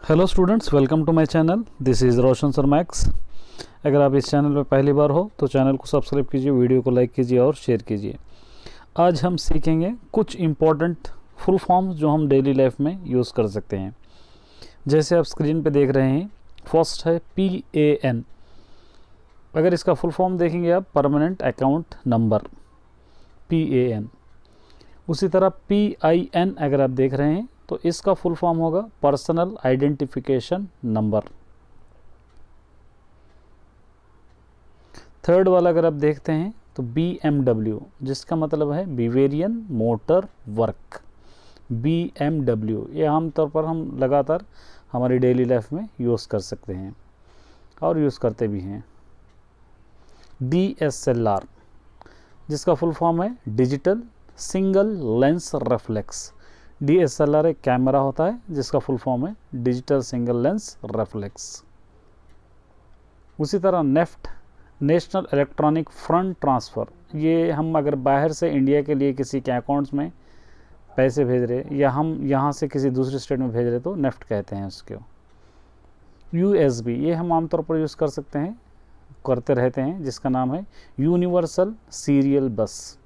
Hello students, welcome to my channel. This is Roshan sir Max. अगर आप इस channel में पहली बार हो तो चैनल को सब्सक्राइब कीजिए, वीडियो को लाइक कीजिए और शेयर कीजिए। आज हम सीखेंगे कुछ इम्पॉर्टेंट फुल फॉर्म्स जो हम डेली लाइफ में यूज़ कर सकते हैं। जैसे आप स्क्रीन पे देख रहे हैं, फर्स्ट है PAN। अगर इसका फुल फॉर्म देखेंगे आप, परमानेंट अकाउंट नंबर, PAN। उसी तरह PIN अगर आप देख रहे हैं तो इसका फुल फॉर्म होगा पर्सनल आइडेंटिफिकेशन नंबर। थर्ड वाला अगर आप देखते हैं तो BMW, जिसका मतलब है बिवेरियन मोटर वर्क। BMW ये आमतौर पर हम लगातार हमारी डेली लाइफ में यूज़ कर सकते हैं और यूज़ करते भी हैं। DSLR, जिसका फुल फॉर्म है digital single lens reflex. DSLR एक कैमरा होता है जिसका फुल फॉर्म है डिजिटल सिंगल लेंस रिफ्लेक्स। उसी तरह NEFT, national electronic fund transfer. ये हम अगर बाहर से इंडिया के लिए किसी के अकाउंट्स में पैसे भेज रहे या हम यहाँ से किसी दूसरे स्टेट में भेज रहे तो नेफ्ट कहते हैं उसको। USB ये हम आमतौर पर यूज़ कर सकते हैं, करते रहते हैं, जिसका नाम है यूनिवर्सल सीरियल बस।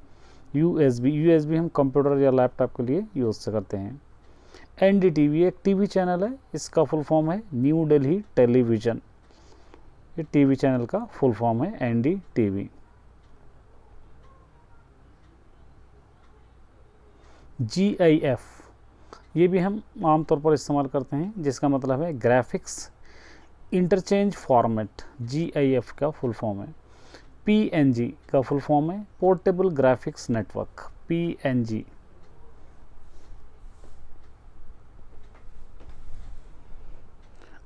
USB हम कंप्यूटर या लैपटॉप के लिए यूज़ करते हैं। NDTV एक टीवी चैनल है, इसका फुल फॉर्म है न्यू दिल्ली टेलीविज़न। ये टीवी चैनल का फुल फॉर्म है NDTV। GIF ये भी हम आमतौर पर इस्तेमाल करते हैं, जिसका मतलब है ग्राफिक्स इंटरचेंज फॉर्मेट। GIF का फुल फॉर्म है। PNG का फुल फॉर्म है portable graphics network, PNG।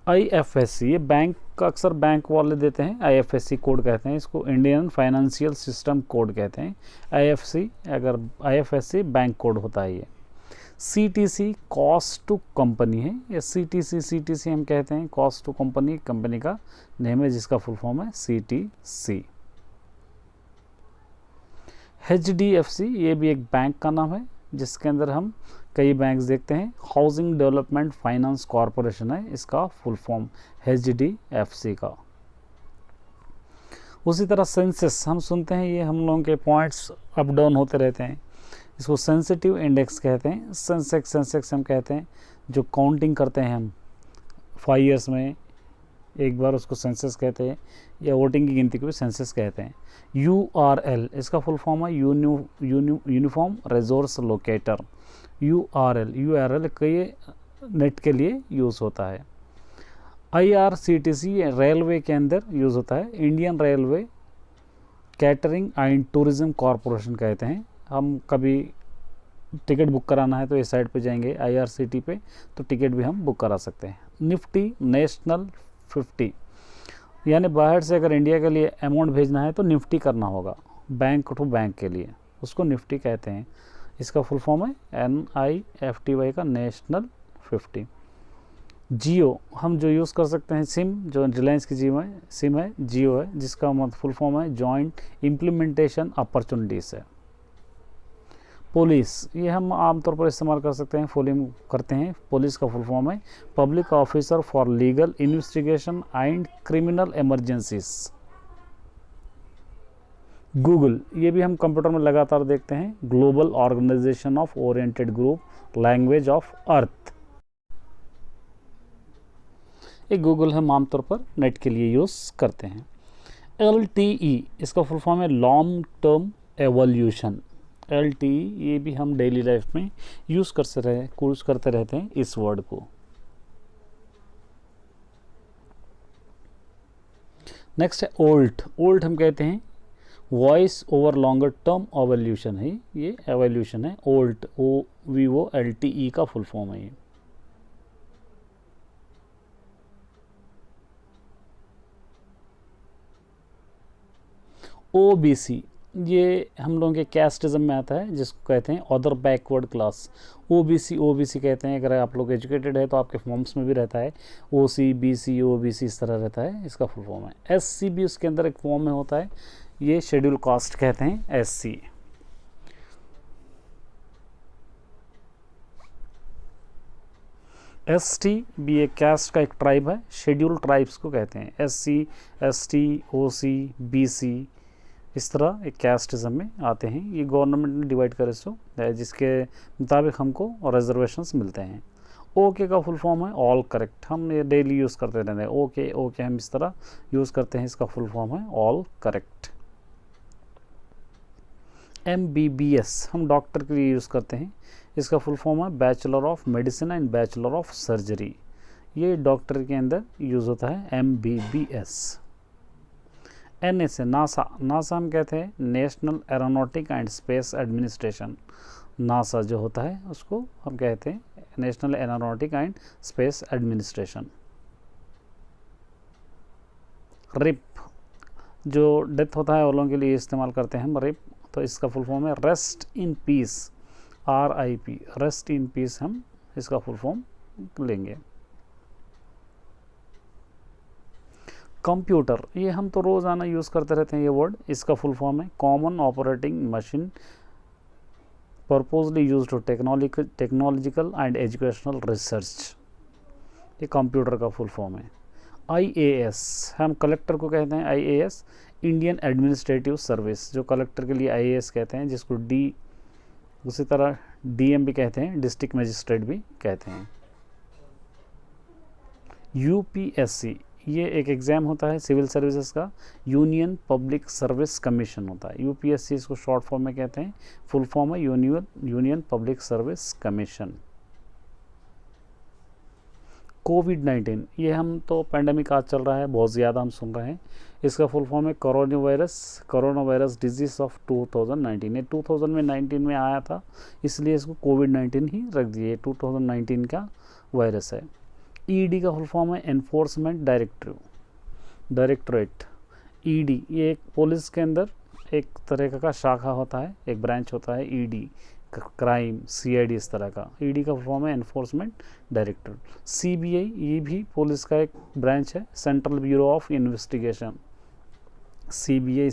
IFSC ये बैंक का अक्सर बैंक वाले देते हैं, IFSC कोड कहते हैं इसको, इंडियन फाइनेंशियल सिस्टम कोड कहते हैं। IFSC बैंक कोड होता है ये। CTC कॉस्ट टू कंपनी है, या CTC हम कहते हैं, कॉस्ट टू कंपनी कंपनी का नेम है जिसका फुल फॉर्म है CTC। HDFC ये भी एक बैंक का नाम है, जिसके अंदर हम कई बैंक्स देखते हैं। हाउसिंग डेवलपमेंट फाइनेंस कॉरपोरेशन है इसका फुल फॉर्म, HDFC का। उसी तरह सेंसस हम सुनते हैं, ये हम लोगों के पॉइंट्स अप डाउन होते रहते हैं, इसको सेंसिटिव इंडेक्स कहते हैं। सेंसेक्स हम कहते हैं, जो काउंटिंग करते हैं हम 5 ईयर्स में एक बार, उसको सेंसस कहते हैं, या वोटिंग की गिनती को भी सेंसस कहते हैं। URL इसका फुल फॉर्म है यूनिफॉर्म रिसोर्स लोकेटर। URL कई नेट के लिए यूज़ होता है। IRCTC रेलवे के अंदर यूज़ होता है, Indian railway catering and tourism corporation कहते हैं। हम कभी टिकट बुक कराना है तो इस साइट पे जाएंगे IRCTC पे, तो टिकट भी हम बुक करा सकते हैं। निफ्टी नेशनल 50, यानी बाहर से अगर इंडिया के लिए अमाउंट भेजना है तो निफ्टी करना होगा, बैंक टू बैंक के लिए, उसको निफ्टी कहते हैं। इसका फुल फॉर्म है NIFTY का नेशनल 50। जियो हम जो यूज़ कर सकते हैं, सिम जो रिलायंस की सिम है जियो है, जिसका फुल फॉर्म है जॉइंट इम्प्लीमेंटेशन अपॉर्चुनिटीज़ है। पुलिस ये हम आमतौर पर इस्तेमाल कर सकते हैं, करते हैं। पुलिस का फुल फॉर्म है public officer for legal investigation and criminal emergencies. Google ये भी हम कंप्यूटर में लगातार देखते हैं, global organisation of oriented group language of earth. ये गूगल हम आमतौर पर नेट के लिए यूज़ करते हैं। LTE इसका फुल फॉर्म है लॉन्ग टर्म एवोल्यूशन। LTE ये भी हम डेली लाइफ में यूज़ करते रहते हैं इस वर्ड को। नेक्स्ट है ओल्ट हम कहते हैं voice over longer term evolution है, ये एवोल्यूशन है। ओल्ट OVOLTE का फुल फॉर्म है ये। OBC ये हम लोगों के कैस्टिज्म में आता है, जिसको कहते हैं अदर बैकवर्ड क्लास। OBC कहते हैं। अगर आप लोग एजुकेटेड है तो आपके फॉर्म्स में भी रहता है, OC BC OBC इस तरह रहता है, इसका फुल फॉर्म है। SC भी उसके अंदर एक फॉर्म में होता है, ये शेड्यूल कास्ट कहते हैं SC। ST भी एक कास्ट का एक ट्राइब है, शेड्यूल ट्राइब्स को कहते हैं। SC, ST, OC, BC इस तरह एक कास्टिज्म में आते हैं। ये गवर्नमेंट ने डिवाइड करे सो जिसके मुताबिक हमको रिजर्वेशंस मिलते हैं। ओके का फुल फॉर्म है ऑल करेक्ट, हम ये डेली यूज़ करते रहते हैं। ओके ओके हम इस तरह यूज़ करते हैं, इसका फुल फॉर्म है ऑल करेक्ट। MBBS हम डॉक्टर के लिए यूज़ करते हैं, इसका फुल फॉर्म है bachelor of medicine and bachelor of surgery. ये डॉक्टर के अंदर यूज़ होता है MBBS। NASA नासा, नासा हम कहते हैं national aeronautic and space administration. NASA जो होता है उसको हम कहते हैं national aeronautic and space administration. RIP जो डेथ होता है वालों के लिए इस्तेमाल करते हैं हम रिप, तो इसका फुल फॉर्म है rest in peace, RIP, rest in peace हम इसका फुल फॉर्म लेंगे। कंप्यूटर, ये हम तो रोज़ाना यूज़ करते रहते हैं ये वर्ड, इसका फुल फॉर्म है common operating machine purposely use to technological and educational research. ये कंप्यूटर का फुल फॉर्म है। IAS हम कलेक्टर को कहते हैं IAS, इंडियन एडमिनिस्ट्रेटिव सर्विस, जो कलेक्टर के लिए IAS कहते हैं, जिसको उसी तरह DM भी कहते हैं, डिस्ट्रिक्ट मजिस्ट्रेट भी कहते हैं। UPSC ये एक एग्ज़ाम होता है सिविल सर्विसेज का, यूनियन पब्लिक सर्विस कमीशन होता है। UPSC इसको शॉर्ट फॉर्म में कहते हैं, फुल फॉर्म है यूनियन पब्लिक सर्विस कमीशन। कोविड-19 ये हम तो पैंडेमिक आज चल रहा है, बहुत ज़्यादा हम सुन रहे हैं, इसका फुल फॉर्म है कोरोना वायरस डिजीज ऑफ 2019। ये 2019 में आया था, इसलिए इसको कोविड-19 ही रख दिए, 2019 का वायरस है। ED का फुल फॉर्म है एनफोर्समेंट डायरेक्टरेट। ED ये एक पुलिस के अंदर एक तरह का शाखा होता है, एक ब्रांच होता है ED, क्राइम, CID इस तरह का। ED का फुल फॉर्म है एनफोर्समेंट डायरेक्टरेट। CBI ये भी पुलिस का एक ब्रांच है, central bureau of investigation. CBI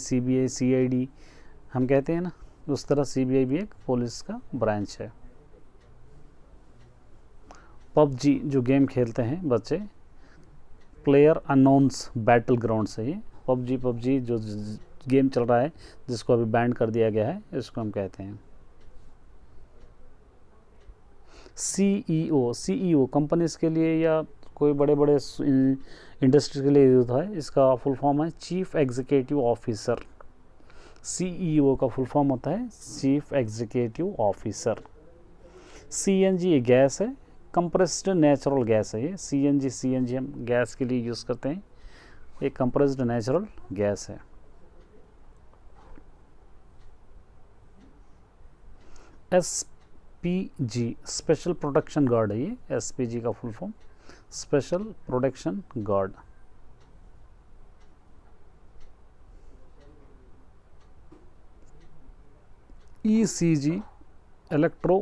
CID हम कहते हैं ना, उस तरह CBI भी एक पुलिस का ब्रांच है। PUBG जो गेम खेलते हैं बच्चे, प्लेयर अननोन्स बैटल ग्राउंड से, ये PUBG जो गेम चल रहा है जिसको अभी बैन कर दिया गया है, इसको हम कहते हैं। CEO कंपनीज़ के लिए या कोई बड़े बड़े इंडस्ट्री के लिए यूज़ होता है, इसका फुल फॉर्म है चीफ एग्जीक्यूटिव ऑफिसर। CEO का फुल फॉर्म होता है चीफ एग्जीक्यूटिव ऑफिसर। CNG ये गैस है, कंप्रेस्ड नेचुरल गैस है। ये CNG हम गैस के लिए यूज़ करते हैं, ये कंप्रेस्ड नेचुरल गैस है। SPG स्पेशल प्रोटेक्शन गार्ड है, ये SPG का full form special protection guard. ECG electro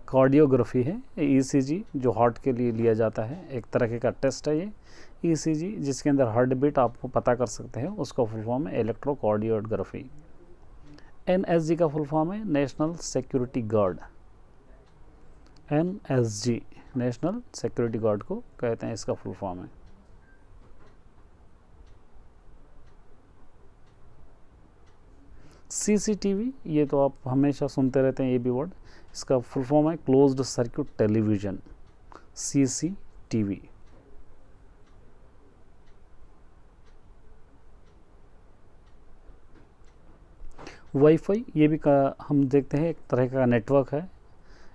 cardiography है। ECG जो हार्ट के लिए लिया जाता है, एक तरह का टेस्ट है ये ECG, जिसके अंदर हार्ट बीट आपको पता कर सकते हैं, उसका फुल फॉर्म है इलेक्ट्रो कार्डियोग्राफी। NSG का फुल फॉर्म है national security guard. NSG national security guard को कहते हैं, इसका फुल फॉर्म है। CCTV ये तो आप हमेशा सुनते रहते हैं ये भी वर्ड, इसका फुल फॉर्म है closed circuit television, CCTV। Wifi ये भी हम देखते हैं एक तरह का नेटवर्क है,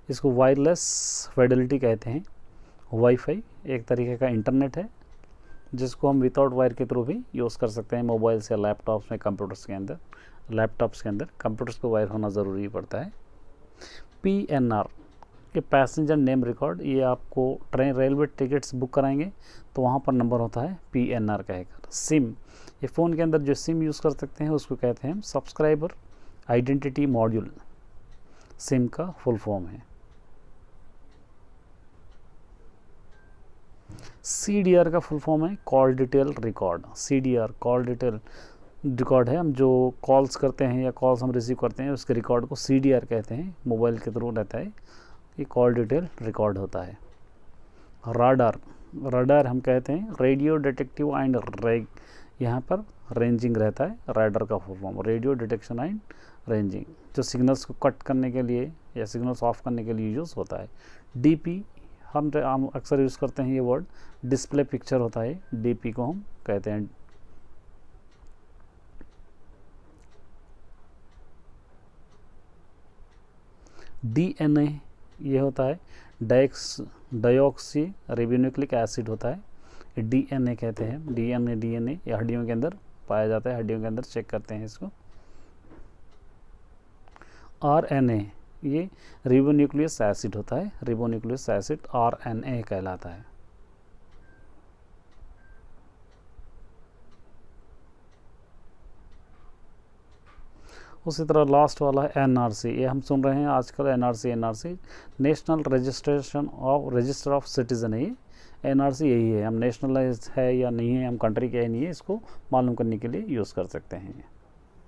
इसको वायरलेस फिडेलिटी कहते हैं। वाईफाई एक तरीके का इंटरनेट है जिसको हम विदाउट वायर के थ्रू भी यूज़ कर सकते हैं, मोबाइल्स या लैपटॉप्स में, कंप्यूटर्स के अंदर। कंप्यूटर्स को वायर होना ज़रूरी पड़ता है। PNR ये पैसेंजर नेम रिकॉर्ड, ये आपको ट्रेन रेलवे टिकट्स बुक कराएंगे तो वहाँ पर नंबर होता है PNR कहकर। सिम ये फ़ोन के अंदर जो सिम यूज़ कर सकते हैं उसको कहते हैं हम सब्सक्राइबर आइडेंटिटी मॉड्यूल, सिम का फुल फॉर्म है। CDR का फुल फॉर्म है call detail record. CDR call detail record है, हम जो कॉल्स करते हैं या कॉल्स हम रिसीव करते हैं उसके रिकॉर्ड को CDR कहते हैं, मोबाइल के थ्रू रहता है, ये कॉल डिटेल रिकॉर्ड होता है। राडार, राडार हम कहते हैं रेडियो डिटेक्टिव एंड रेग, यहाँ पर रेंजिंग रहता है राडार का full form, radio detection and ranging, जो सिग्नल्स को कट करने के लिए या सिग्नल्स ऑफ करने के लिए यूज़ होता है। डीपी हम अक्सर यूज़ करते हैं ये वर्ड, डिस्प्ले पिक्चर होता है, डीपी को हम कहते हैं। डीएनए ये होता है डाइऑक्सी रिबोन्यूक्लिक एसिड होता है, डीएनए कहते हैं। डीएनए ये हड्डियों के अंदर पाया जाता है, हड्डियों के अंदर चेक करते हैं इसको। आरएनए ये रिबोन्यूक्लियस एसिड होता है, रिबोन्यूक्लियस एसिड आरएनए कहलाता है। उसी तरह लास्ट वाला है एनआरसी, ये हम सुन रहे हैं आजकल NRC, national register of citizen है ये। एनआरसी यही है, हम नेशनलाइज है या नहीं है, हम कंट्री के है नहीं है, इसको मालूम करने के लिए यूज़ कर सकते हैं।